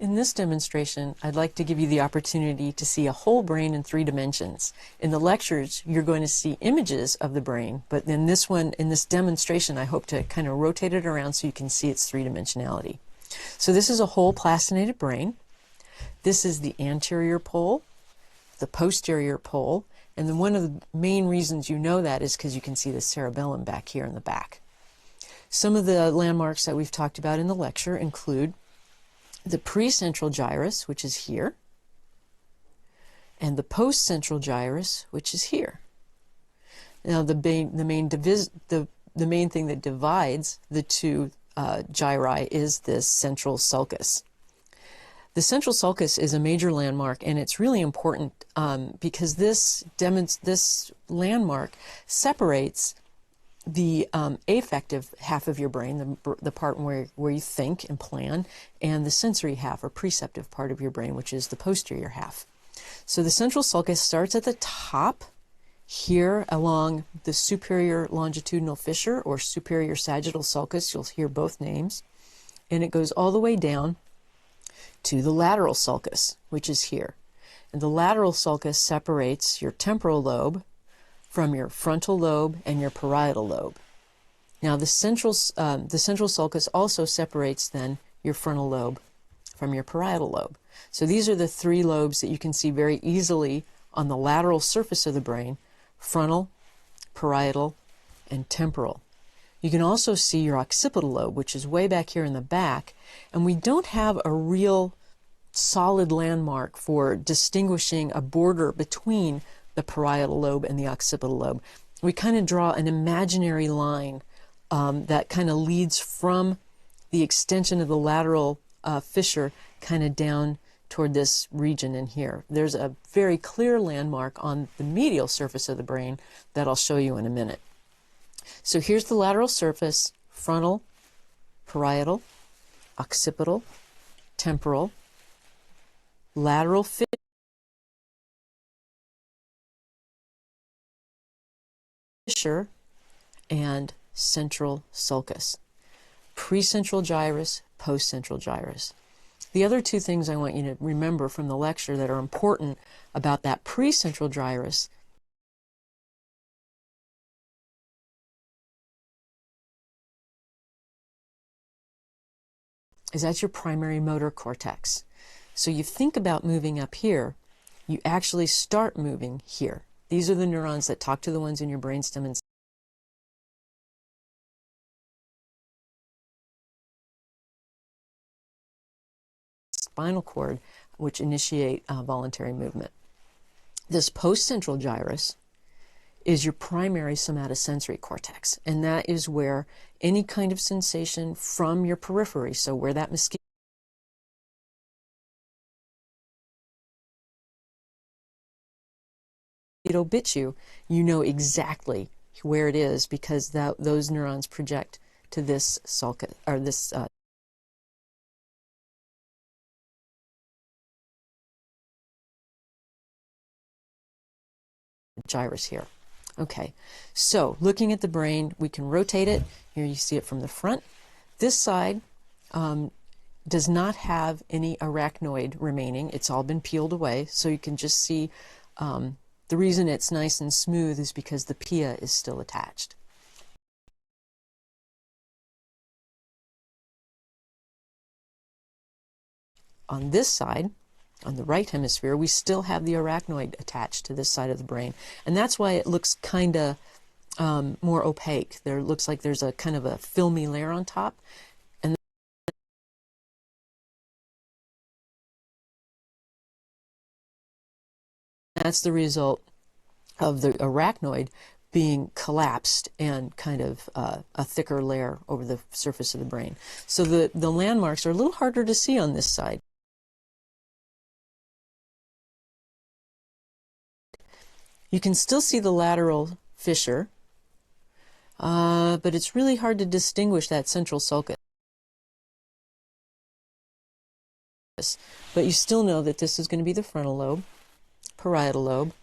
In this demonstration, I'd like to give you the opportunity to see a whole brain in 3 dimensions. In the lectures, you're going to see images of the brain, but in this one, in this demonstration, I hope to kind of rotate it around so you can see its 3-dimensionality. So this is a whole plastinated brain. This is the anterior pole, the posterior pole, and then one of the main reasons you know that is because you can see the cerebellum back here in the back. Some of the landmarks that we've talked about in the lecture include the precentral gyrus, which is here, and the postcentral gyrus, which is here. Now, the main thing that divides the two gyri is this central sulcus. The central sulcus is a major landmark, and it's really important because this landmark separates the affective half of your brain, the part where you think and plan, and the sensory half or perceptive part of your brain, which is the posterior half. So the central sulcus starts at the top here along the superior longitudinal fissure or superior sagittal sulcus. You'll hear both names. And it goes all the way down to the lateral sulcus, which is here. And the lateral sulcus separates your temporal lobe from your frontal lobe and your parietal lobe. Now the central sulcus also separates then your frontal lobe from your parietal lobe. So these are the 3 lobes that you can see very easily on the lateral surface of the brain: frontal, parietal, and temporal. You can also see your occipital lobe, which is way back here in the back, and we don't have a real solid landmark for distinguishing a border between the parietal lobe and the occipital lobe. We kind of draw an imaginary line that kind of leads from the extension of the lateral fissure kind of down toward this region in here. There's a very clear landmark on the medial surface of the brain that I'll show you in a minute. So here's the lateral surface: frontal, parietal, occipital, temporal, lateral fissure, and central sulcus. Precentral gyrus, postcentral gyrus. The other 2 things I want you to remember from the lecture that are important about that precentral gyrus is that's your primary motor cortex. So you think about moving up here, you actually start moving here. These are the neurons that talk to the ones in your brainstem and spinal cord, which initiate voluntary movement. This postcentral gyrus is your primary somatosensory cortex, and that is where any kind of sensation from your periphery, so where that mosquito bit you, you know exactly where it is because those neurons project to this sulcus, or this gyrus here. Okay, so looking at the brain, we can rotate it. Here you see it from the front. This side does not have any arachnoid remaining. It's all been peeled away, so you can just see the reason it's nice and smooth is because the pia is still attached. On this side, on the right hemisphere, we still have the arachnoid attached to this side of the brain, and that's why it looks kind of more opaque. There looks like there's a kind of a filmy layer on top, and that's the result of the arachnoid being collapsed and kind of a thicker layer over the surface of the brain. So the landmarks are a little harder to see on this side. You can still see the lateral fissure, but it's really hard to distinguish that central sulcus. But you still know that this is going to be the frontal lobe, parietal lobe,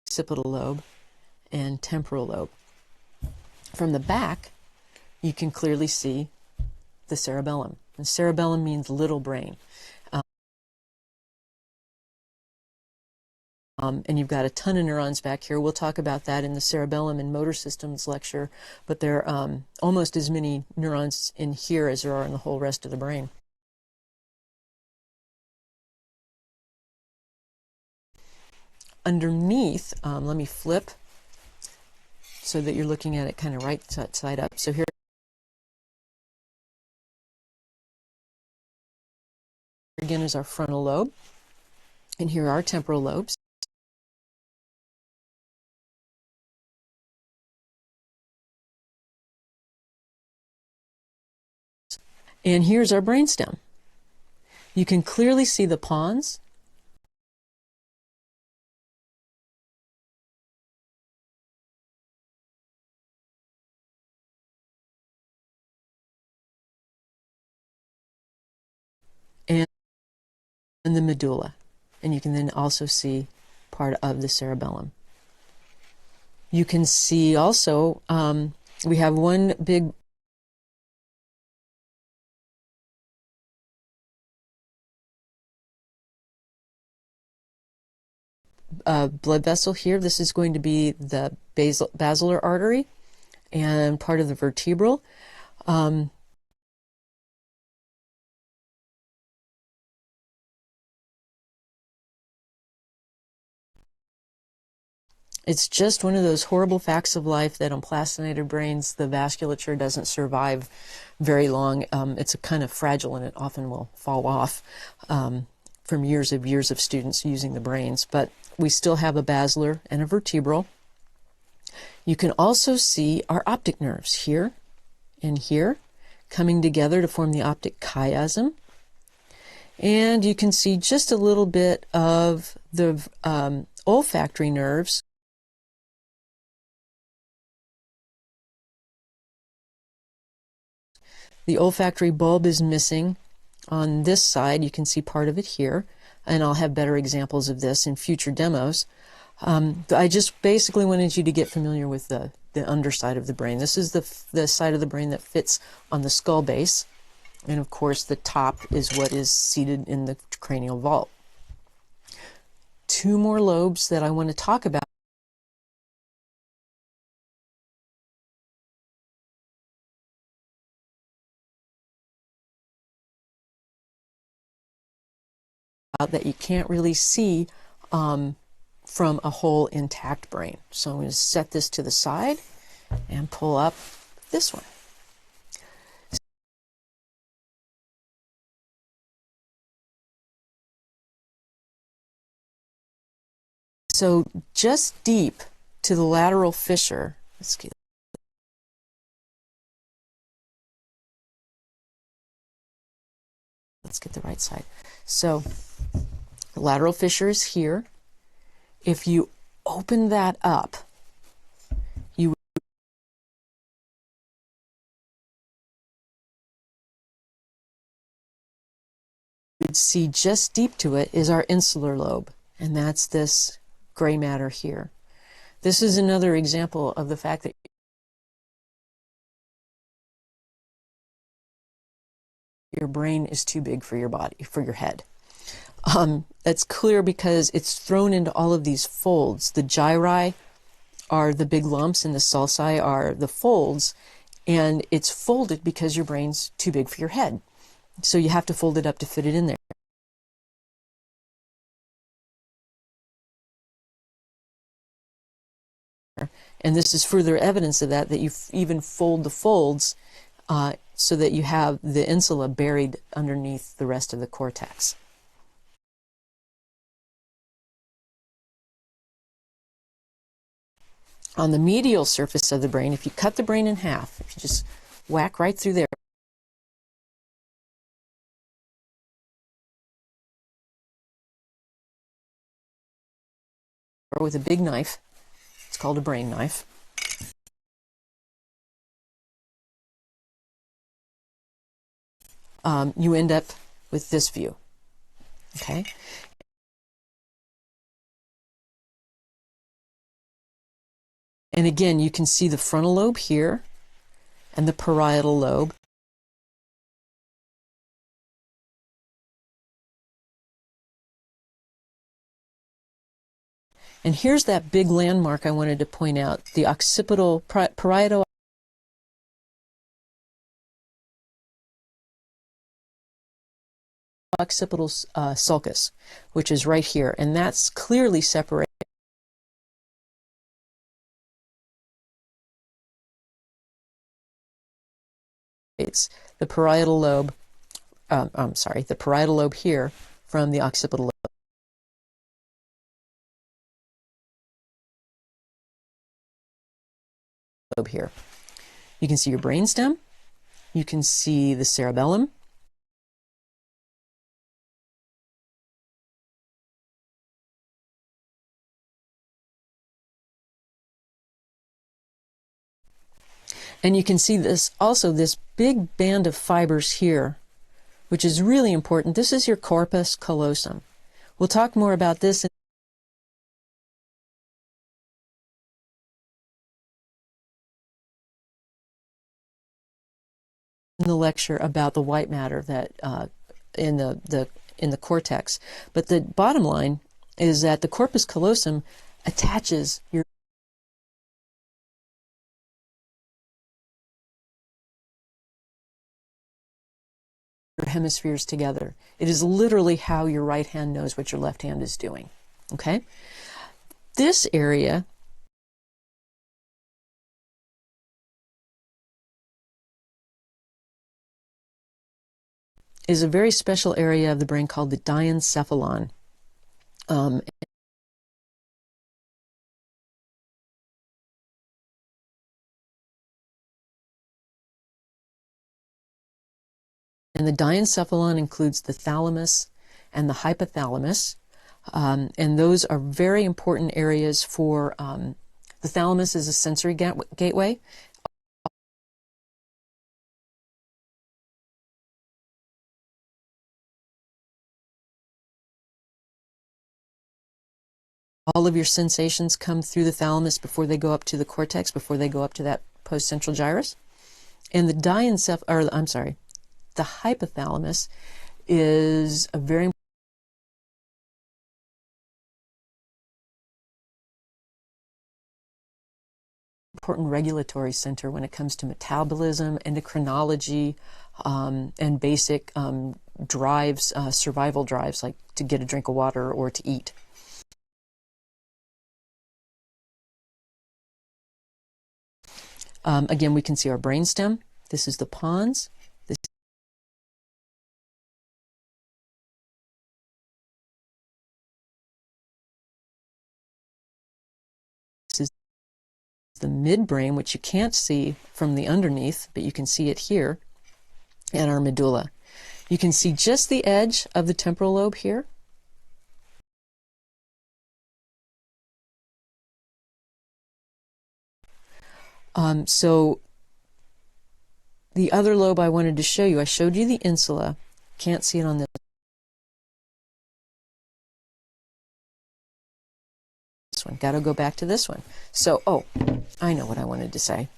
occipital lobe, and temporal lobe. From the back, you can clearly see the cerebellum. And cerebellum means little brain. And you've got a ton of neurons back here. We'll talk about that in the cerebellum and motor systems lecture, but there are almost as many neurons in here as there are in the whole rest of the brain. Underneath, let me flip so that you're looking at it kind of right side up. So here again is our frontal lobe, and here are our temporal lobes. And here's our brainstem. You can clearly see the pons. And the medulla. And you can then also see part of the cerebellum. You can see also, we have one big blood vessel here. This is going to be the basilar artery and part of the vertebral. It's just one of those horrible facts of life that on plastinated brains, the vasculature doesn't survive very long. It's a kind of fragile, and it often will fall off from years of students using the brains. But we still have a basilar and a vertebral. You can also see our optic nerves here and here coming together to form the optic chiasm. And you can see just a little bit of the olfactory nerves. The olfactory bulb is missing on this side. You can see part of it here, and I'll have better examples of this in future demos. I just basically wanted you to get familiar with the underside of the brain. This is the side of the brain that fits on the skull base, and of course the top is what is seated in the cranial vault. Two more lobes that I want to talk about that you can't really see from a whole intact brain. So I'm going to set this to the side and pull up this one. So just deep to the lateral fissure, let's get the right side. So the lateral fissure is here. If you open that up, you would see just deep to it is our insular lobe, and that's this gray matter here. This is another example of the fact that your brain is too big for your body, for your head. That's clear because it's thrown into all of these folds. The gyri are the big lumps and the sulci are the folds, and it's folded because your brain's too big for your head. So you have to fold it up to fit it in there. And this is further evidence of that you even fold the folds so that you have the insula buried underneath the rest of the cortex. On the medial surface of the brain, if you cut the brain in half, if you just whack right through there, or with a big knife, it's called a brain knife. You end up with this view. Okay. And again, you can see the frontal lobe here, and the parietal lobe. And here's that big landmark I wanted to point out, the occipital, parietal occipital sulcus, which is right here, and that's clearly separates the parietal lobe, the parietal lobe here from the occipital lobe here. You can see your brainstem, you can see the cerebellum, and you can see this also, this big band of fibers here, which is really important. This is your corpus callosum. We'll talk more about this in the lecture about the white matter that in the cortex. But the bottom line is that the corpus callosum attaches your hemispheres together. It is literally how your right hand knows what your left hand is doing. Okay? This area is a very special area of the brain called the diencephalon. And the diencephalon includes the thalamus and the hypothalamus, and those are very important areas for, the thalamus is a sensory gateway. All of your sensations come through the thalamus before they go up to the cortex, before they go up to that postcentral gyrus. And the the hypothalamus is a very important regulatory center when it comes to metabolism, endocrinology, and basic drives, survival drives, like to get a drink of water or to eat. Again, we can see our brainstem. This is the pons. This is the midbrain, which you can't see from the underneath, but you can see it here, and our medulla. You can see just the edge of the temporal lobe here. So the other lobe I wanted to show you, I showed you the insula. Can't see it on this one. Got to go back to this one. So, I know what I wanted to say.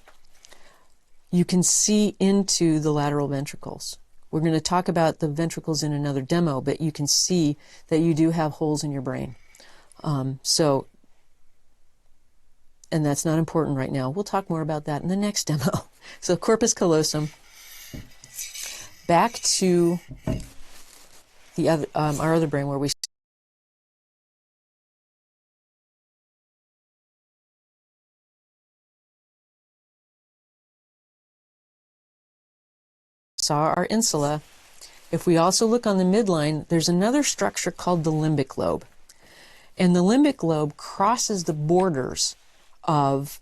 You can see into the lateral ventricles. We're going to talk about the ventricles in another demo, but you can see that you do have holes in your brain. And that's not important right now. We'll talk more about that in the next demo. So corpus callosum. Back to the other, our other brain where we saw our insula. If we also look on the midline, there's another structure called the limbic lobe. And the limbic lobe crosses the borders of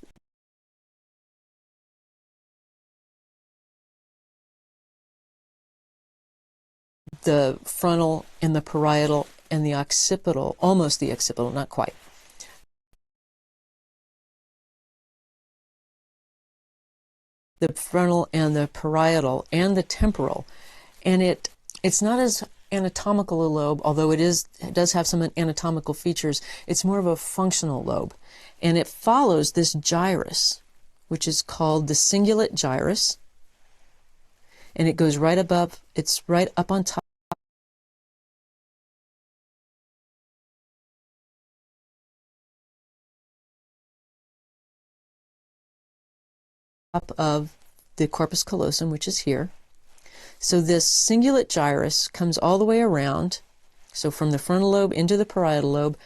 the frontal and the parietal and the occipital, almost the occipital, not quite. The frontal and the parietal and the temporal. And it's not as anatomical a lobe, although it does have some anatomical features. It's more of a functional lobe. And it follows this gyrus, which is called the cingulate gyrus. and it goes right above, it's right up on top of the corpus callosum, which is here. So this cingulate gyrus comes all the way around, so from the frontal lobe into the parietal lobe,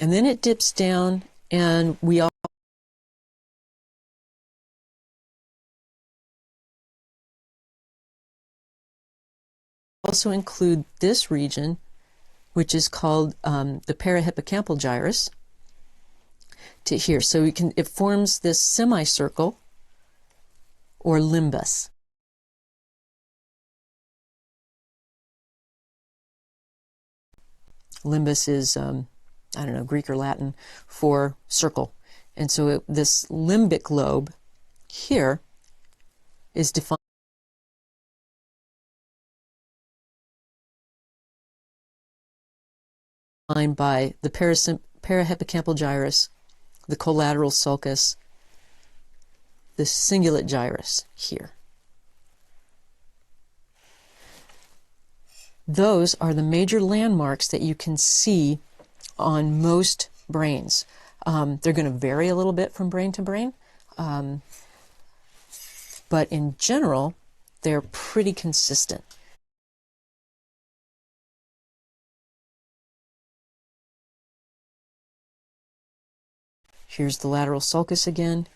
and then it dips down, and we also include this region, which is called the parahippocampal gyrus, to here. So it forms this semicircle or limbus. Limbus is, I don't know, Greek or Latin for circle. And so this limbic lobe here is defined by the parahippocampal gyrus, the collateral sulcus, the cingulate gyrus here. Those are the major landmarks that you can see on most brains. They're going to vary a little bit from brain to brain, but in general, they're pretty consistent. Here's the lateral sulcus again.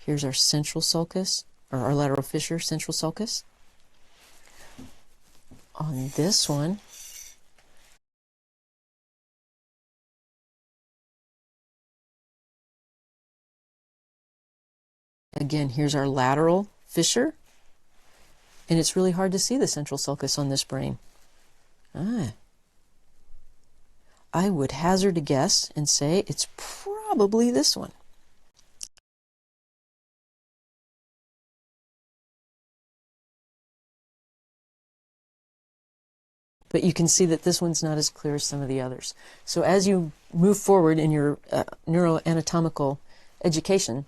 Here's our central sulcus, or our lateral fissure, central sulcus. On this one, again, here's our lateral fissure, and it's really hard to see the central sulcus on this brain. I would hazard a guess and say it's probably this one. But you can see that this one's not as clear as some of the others. So as you move forward in your neuroanatomical education,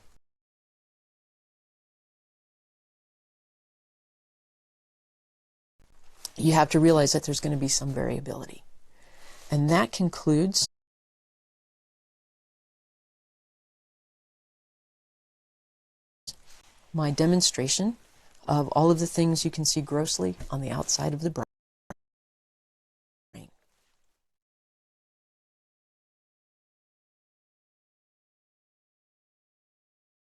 you have to realize that there's going to be some variability. And that concludes my demonstration of all of the things you can see grossly on the outside of the brain.